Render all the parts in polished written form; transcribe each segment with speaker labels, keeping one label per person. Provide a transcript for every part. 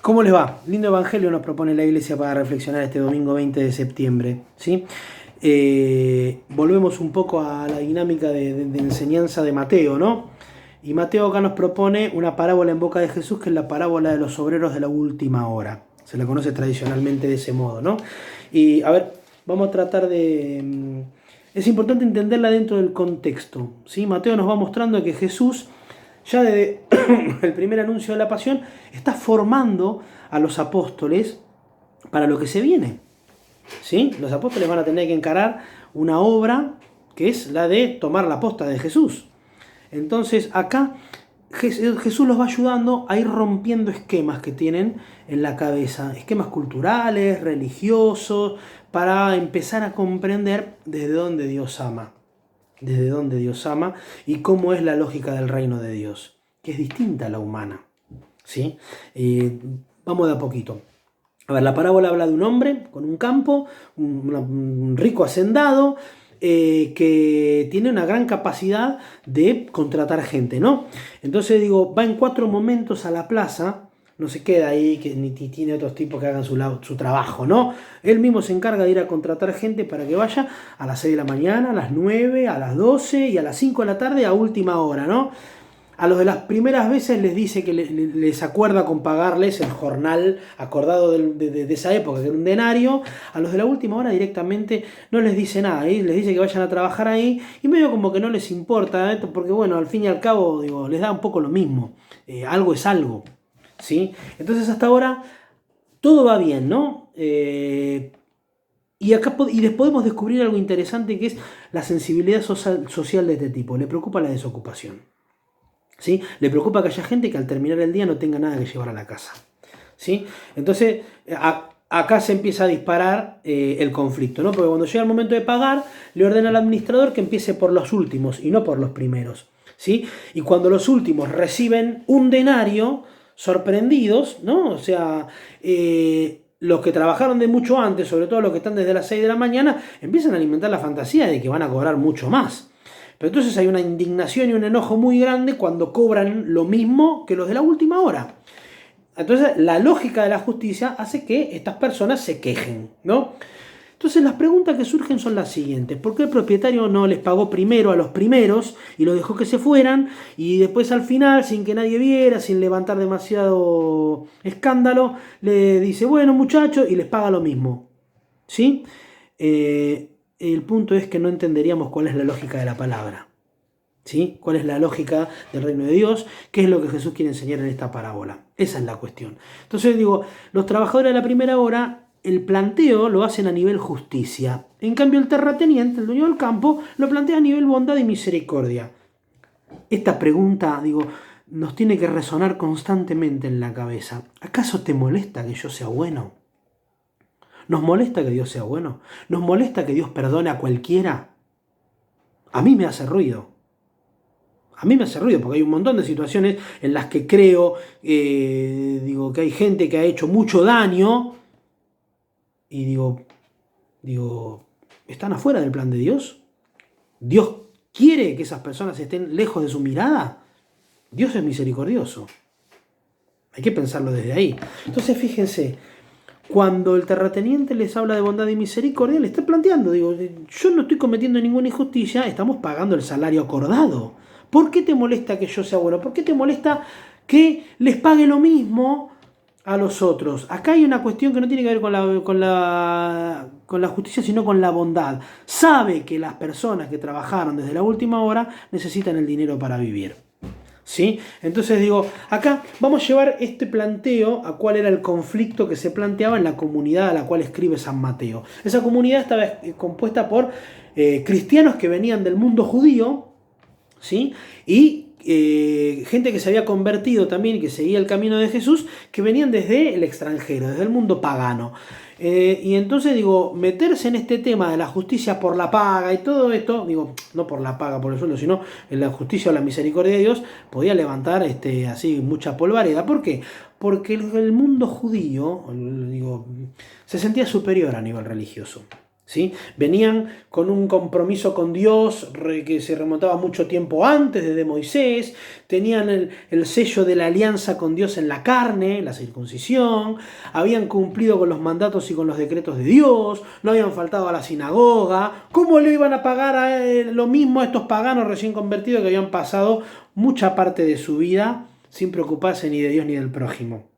Speaker 1: ¿Cómo les va? Lindo evangelio nos propone la Iglesia para reflexionar este domingo 20 de septiembre. ¿Sí? Volvemos un poco a la dinámica de enseñanza de Mateo, ¿no? Y Mateo acá nos propone una parábola en boca de Jesús, que es la parábola de los obreros de la última hora. Se la conoce tradicionalmente de ese modo, ¿no? Y a ver, vamos a tratar de... Es importante entenderla dentro del contexto, ¿sí? Mateo nos va mostrando que Jesús, ya desde el primer anuncio de la pasión, está formando a los apóstoles para lo que se viene. ¿Sí? Los apóstoles van a tener que encarar una obra que es la de tomar la posta de Jesús. Entonces acá Jesús los va ayudando a ir rompiendo esquemas que tienen en la cabeza, esquemas culturales, religiosos, para empezar a comprender desde dónde Dios ama. Desde dónde Dios ama y cómo es la lógica del reino de Dios, que es distinta a la humana. ¿Sí? Vamos de a poquito. A ver, la parábola habla de un hombre con un campo, un rico hacendado, que tiene una gran capacidad de contratar gente, ¿no? Entonces digo, va en 4 momentos a la plaza, no se queda ahí, que ni tiene otros tipos que hagan su trabajo, ¿no? Él mismo se encarga de ir a contratar gente para que vaya a las 6 de la mañana, a las 9, a las 12 y a las 5 de la tarde a última hora, ¿no? A los de las primeras veces les dice que les acuerda con pagarles el jornal acordado de esa época, que era un denario. A los de la última hora directamente no les dice nada, les dice que vayan a trabajar ahí y medio como que no les importa, porque bueno, al fin y al cabo digo, les da un poco lo mismo, algo es algo, ¿sí? Entonces hasta ahora todo va bien, ¿no? Y después podemos descubrir algo interesante, que es la sensibilidad social de este tipo. Le preocupa la desocupación. ¿Sí? Le preocupa que haya gente que al terminar el día no tenga nada que llevar a la casa. ¿Sí? Entonces, acá se empieza a disparar el conflicto, ¿no? Porque cuando llega el momento de pagar, le ordena al administrador que empiece por los últimos y no por los primeros. ¿Sí? Y cuando los últimos reciben un denario, sorprendidos, ¿no? O sea, los que trabajaron de mucho antes, sobre todo los que están desde las 6 de la mañana, empiezan a alimentar la fantasía de que van a cobrar mucho más. Pero entonces hay una indignación y un enojo muy grande cuando cobran lo mismo que los de la última hora. Entonces la lógica de la justicia hace que estas personas se quejen, ¿no? Entonces las preguntas que surgen son las siguientes. ¿Por qué el propietario no les pagó primero a los primeros y los dejó que se fueran? Y después al final, sin que nadie viera, sin levantar demasiado escándalo, le dice, bueno muchachos, y les paga lo mismo. ¿Sí? El punto es que no entenderíamos cuál es la lógica de la palabra. ¿Sí? ¿Cuál es la lógica del reino de Dios? ¿Qué es lo que Jesús quiere enseñar en esta parábola? Esa es la cuestión. Entonces digo, los trabajadores de la primera hora, el planteo lo hacen a nivel justicia. En cambio el terrateniente, el dueño del campo, lo plantea a nivel bondad y misericordia. Esta pregunta, digo, nos tiene que resonar constantemente en la cabeza. ¿Acaso te molesta que yo sea bueno? ¿Nos molesta que Dios sea bueno? ¿Nos molesta que Dios perdone a cualquiera? A mí me hace ruido. A mí me hace ruido porque hay un montón de situaciones en las que creo, digo, que hay gente que ha hecho mucho daño y digo, ¿están afuera del plan de Dios? ¿Dios quiere que esas personas estén lejos de su mirada? Dios es misericordioso. Hay que pensarlo desde ahí. Entonces fíjense, cuando el terrateniente les habla de bondad y misericordia, le está planteando, digo, yo no estoy cometiendo ninguna injusticia, estamos pagando el salario acordado. ¿Por qué te molesta que yo sea bueno? ¿Por qué te molesta que les pague lo mismo a los otros? Acá hay una cuestión que no tiene que ver con la justicia, sino con la bondad. Sabe que las personas que trabajaron desde la última hora necesitan el dinero para vivir. ¿Sí? Entonces digo, acá vamos a llevar este planteo a cuál era el conflicto que se planteaba en la comunidad a la cual escribe San Mateo. Esa comunidad estaba compuesta por cristianos que venían del mundo judío, ¿sí? Y gente que se había convertido también y que seguía el camino de Jesús, que venían desde el extranjero, desde el mundo pagano. Y entonces digo, meterse en este tema de la justicia por la paga y todo esto, digo, no por la paga, por el sueldo, sino en la justicia o la misericordia de Dios, podía levantar así mucha polvareda. ¿Por qué? Porque el mundo judío, digo, se sentía superior a nivel religioso. ¿Sí? Venían con un compromiso con Dios que se remontaba mucho tiempo antes desde Moisés, tenían el sello de la alianza con Dios en la carne, la circuncisión, habían cumplido con los mandatos y con los decretos de Dios, no habían faltado a la sinagoga. ¿Cómo le iban a pagar lo mismo a estos paganos recién convertidos que habían pasado mucha parte de su vida sin preocuparse ni de Dios ni del prójimo?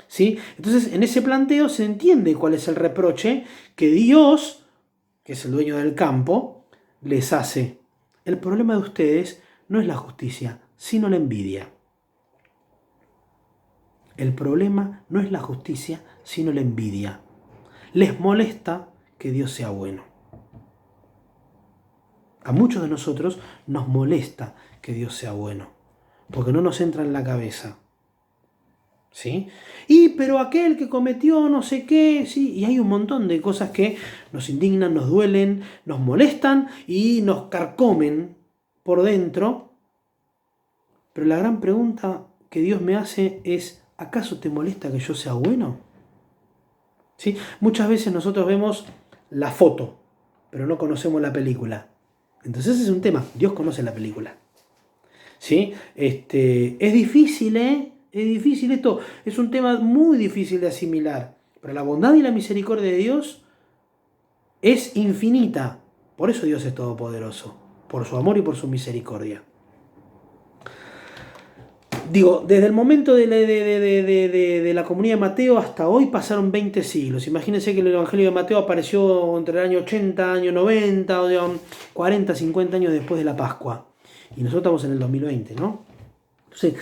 Speaker 1: ¿Sí? Entonces, en ese planteo se entiende cuál es el reproche que Dios, que es el dueño del campo, les hace. El problema de ustedes no es la justicia, sino la envidia. El problema no es la justicia, sino la envidia. Les molesta que Dios sea bueno. A muchos de nosotros nos molesta que Dios sea bueno, porque no nos entra en la cabeza. ¿Sí? Pero aquel que cometió no sé qué, ¿sí? Y hay un montón de cosas que nos indignan, nos duelen, nos molestan y nos carcomen por dentro. Pero la gran pregunta que Dios me hace es, ¿acaso te molesta que yo sea bueno? ¿Sí? Muchas veces nosotros vemos la foto, pero no conocemos la película. Entonces ese es un tema, Dios conoce la película. ¿Sí? Es difícil, Es difícil esto, es un tema muy difícil de asimilar, pero la bondad y la misericordia de Dios es infinita. Por eso Dios es todopoderoso, por su amor y por su misericordia. Digo, desde el momento de la comunidad de Mateo hasta hoy pasaron 20 siglos. Imagínense que el Evangelio de Mateo apareció entre el año 80, año 90, o 40, 50 años después de la Pascua. Y nosotros estamos en el 2020, ¿no? Entonces,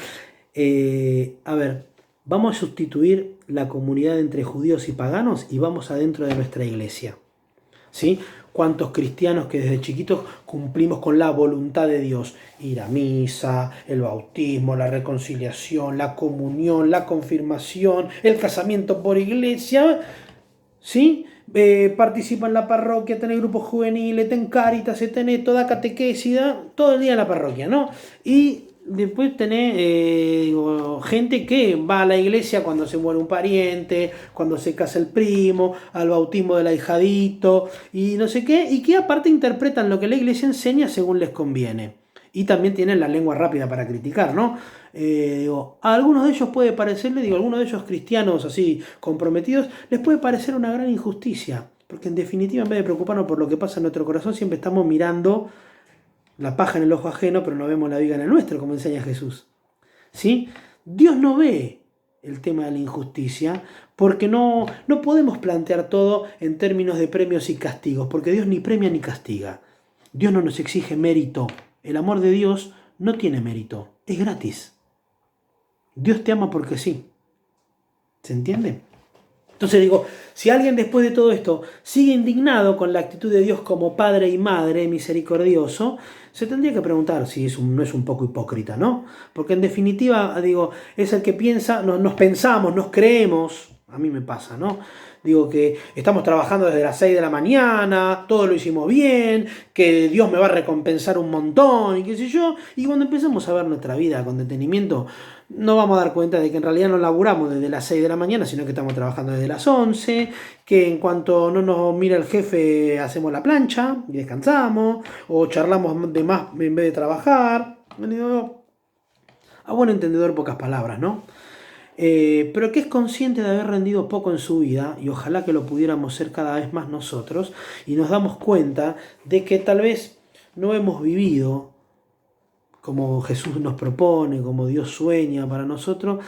Speaker 1: vamos a sustituir la comunidad entre judíos y paganos y vamos adentro de nuestra iglesia. ¿Sí? ¿Cuántos cristianos que desde chiquitos cumplimos con la voluntad de Dios? Ir a misa, el bautismo, la reconciliación, la comunión, la confirmación, el casamiento por iglesia, ¿sí? Participa en la parroquia, tenés grupos juveniles, tenés Cáritas, tenés toda catequesis, todo el día en la parroquia, ¿no? Y después tenés gente que va a la iglesia cuando se muere un pariente, cuando se casa el primo, al bautismo del ahijadito y no sé qué, y que aparte interpretan lo que la iglesia enseña según les conviene. Y también tienen la lengua rápida para criticar, ¿no? A algunos de ellos puede parecerle, algunos de ellos cristianos así comprometidos, les puede parecer una gran injusticia, porque en definitiva en vez de preocuparnos por lo que pasa en nuestro corazón, siempre estamos mirando la paja en el ojo ajeno, pero no vemos la viga en el nuestro, como enseña Jesús. ¿Sí? Dios no ve el tema de la injusticia, porque no podemos plantear todo en términos de premios y castigos, porque Dios ni premia ni castiga. Dios no nos exige mérito. El amor de Dios no tiene mérito, es gratis. Dios te ama porque sí. ¿Se entiende? Entonces digo, si alguien después de todo esto sigue indignado con la actitud de Dios como Padre y Madre misericordioso, se tendría que preguntar si no es un poco hipócrita, ¿no? Porque en definitiva, digo, es el que piensa, nos pensamos, nos creemos, a mí me pasa, ¿no? Digo que estamos trabajando desde las 6 de la mañana, todo lo hicimos bien, que Dios me va a recompensar un montón y qué sé yo. Y cuando empezamos a ver nuestra vida con detenimiento, no vamos a dar cuenta de que en realidad no laburamos desde las 6 de la mañana, sino que estamos trabajando desde las 11, que en cuanto no nos mira el jefe hacemos la plancha y descansamos, o charlamos de más en vez de trabajar. A buen entendedor, pocas palabras, ¿no? Pero que es consciente de haber rendido poco en su vida, y ojalá que lo pudiéramos ser cada vez más nosotros, y nos damos cuenta de que tal vez no hemos vivido como Jesús nos propone, como Dios sueña para nosotros,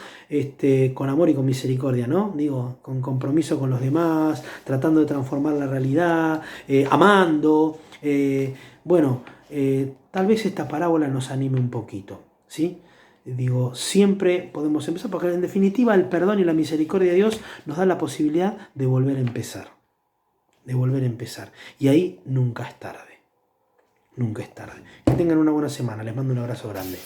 Speaker 1: con amor y con misericordia, ¿no? Digo, con compromiso con los demás, tratando de transformar la realidad, amando. Tal vez esta parábola nos anime un poquito, ¿sí? Digo, siempre podemos empezar, porque en definitiva el perdón y la misericordia de Dios nos da la posibilidad de volver a empezar. De volver a empezar. Y ahí nunca es tarde. Nunca es tarde. Que tengan una buena semana. Les mando un abrazo grande.